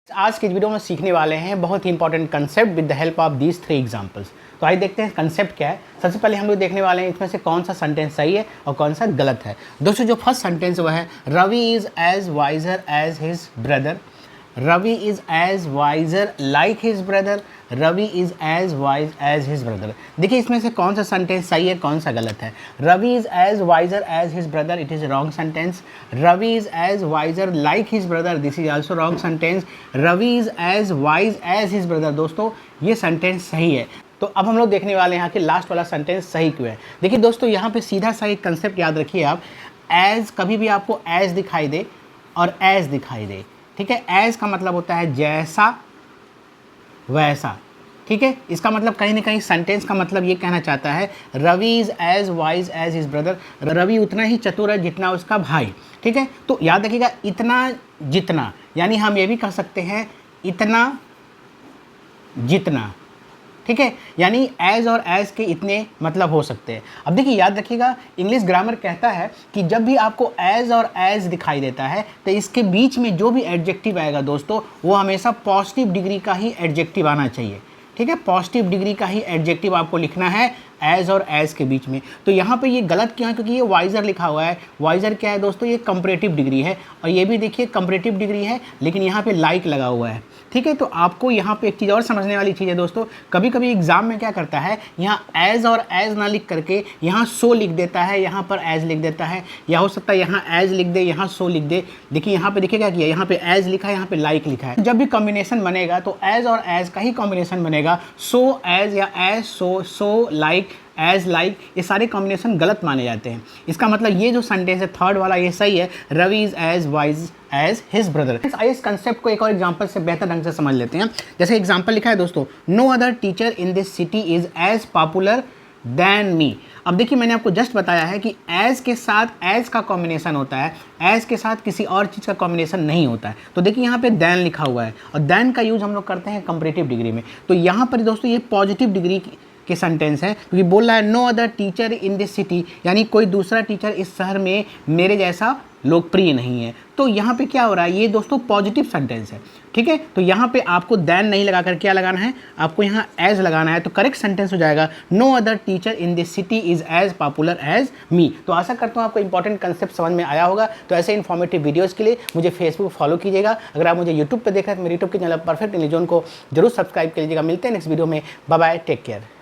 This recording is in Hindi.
आज की इस वीडियो में सीखने वाले हैं बहुत ही important concept with the help of these 3 examples. तो आइए देखते हैं कंसेप्ट क्या है। सबसे पहले हम लोग देखने वाले हैं इसमें से कौन सा सेंटेंस सही है और कौन सा गलत है। दोस्तों जो फर्स्ट सेंटेंस वह है Ravi is as wiser as his brother. Ravi is as wiser like his brother. Ravi is as wise as his brother. देखिए इसमें से कौन सा सेंटेंस सही है कौन सा गलत है। Ravi is as wiser as his brother, it is wrong sentence. Ravi is as wiser like his brother, this is also wrong sentence. Ravi is as wise as his brother, दोस्तों ये सेंटेंस सही है। तो अब हम लोग देखने वाले हैं यहाँ कि लास्ट वाला सेंटेंस सही क्यों है। देखिए दोस्तों यहाँ पे सीधा सा एक कंसेप्ट याद रखिए आप, एज कभी भी आपको एज दिखाई दे और एज दिखाई दे, ठीक है। एज का मतलब होता है जैसा वैसा, ठीक है। इसका मतलब कहीं ना कहीं सेंटेंस का मतलब ये कहना चाहता है Ravi is as wise as his brother, Ravi उतना ही चतुर है जितना उसका भाई, ठीक है। तो याद रखिएगा इतना जितना, यानी हम ये भी कह सकते हैं इतना जितना, ठीक है। यानी एज और एज के इतने मतलब हो सकते हैं। अब देखिए याद रखिएगा इंग्लिश ग्रामर कहता है कि जब भी आपको एज और एज दिखाई देता है तो इसके बीच में जो भी एडजेक्टिव आएगा दोस्तों वो हमेशा पॉजिटिव डिग्री का ही एडजेक्टिव आना चाहिए, ठीक है। पॉजिटिव डिग्री का ही एडजेक्टिव आपको लिखना है एज और एज के बीच में। तो यहाँ पे ये गलत क्यों है, क्योंकि ये वाइजर लिखा हुआ है। वाइजर क्या है दोस्तों, ये कंपैरेटिव डिग्री है और ये भी देखिए कंपैरेटिव डिग्री है लेकिन यहाँ पे लाइक लगा हुआ है, ठीक है। तो आपको यहाँ पे एक चीज़ और समझने वाली चीज़ है दोस्तों, कभी कभी एग्जाम में क्या करता है यहाँ एज और एज ना लिख करके यहाँ सो लिख देता है, यहाँ पर एज लिख देता है, या हो सकता है यहाँ एज लिख दे यहाँ सो लिख दे। देखिए यहाँ पे देखिए क्या किया, यहाँ पे एज लिखा है यहाँ पे लाइक लिखा है। जब भी कॉम्बिनेशन बनेगा तो एज और एज का ही कॉम्बिनेशन बनेगा। सो एज या एज सो, सो लाइक एज लाइक, ये सारे कॉम्बिनेशन गलत माने जाते हैं। इसका मतलब ये जो सेंटेंस है थर्ड वाला ये सही है, Ravi is as wise as his brother. आइए इस कंसेप्ट को एक और एग्जांपल से बेहतर ढंग से समझ लेते हैं। जैसे एग्जांपल लिखा है दोस्तों, no other teacher in this city is as popular than me. अब देखिए मैंने आपको जस्ट बताया है कि एज के साथ एज का कॉम्बिनेशन होता है, एज के साथ किसी और चीज़ का कॉम्बिनेशन नहीं होता है। तो देखिए यहाँ पे देन लिखा हुआ है और देन का यूज़ हम लोग करते हैं कंपैरेटिव डिग्री में। तो यहाँ पर दोस्तों ये पॉजिटिव डिग्री के सेंटेंस है क्योंकि बोल रहा है no other teacher in this city, यानी कोई दूसरा टीचर इस शहर में मेरे जैसा लोकप्रिय नहीं है। तो यहाँ पे क्या हो रहा है, ये दोस्तों पॉजिटिव सेंटेंस है, ठीक है। तो यहाँ पे आपको देन नहीं लगाकर क्या लगाना है, आपको यहाँ एज लगाना है। तो करेक्ट सेंटेंस हो जाएगा no other teacher in this city is as popular as me. तो आशा करता हूँ आपको इंपॉर्टेंट कंसेप्ट समझ में आया होगा। तो ऐसे इन्फॉर्मेटिव वीडियोज़ के लिए मुझे फेसबुक फॉलो कीजिएगा। अगर आप मुझे यूट्यूब पर देख रहे हैं तो मेरे यूट्यूब के चैनल परफेक्ट इंग्लिश जोन को जरूर सब्सक्राइब कर लीजिएगा। मिलते हैं नेक्स्ट वीडियो में, बाय बाय, टेक केयर।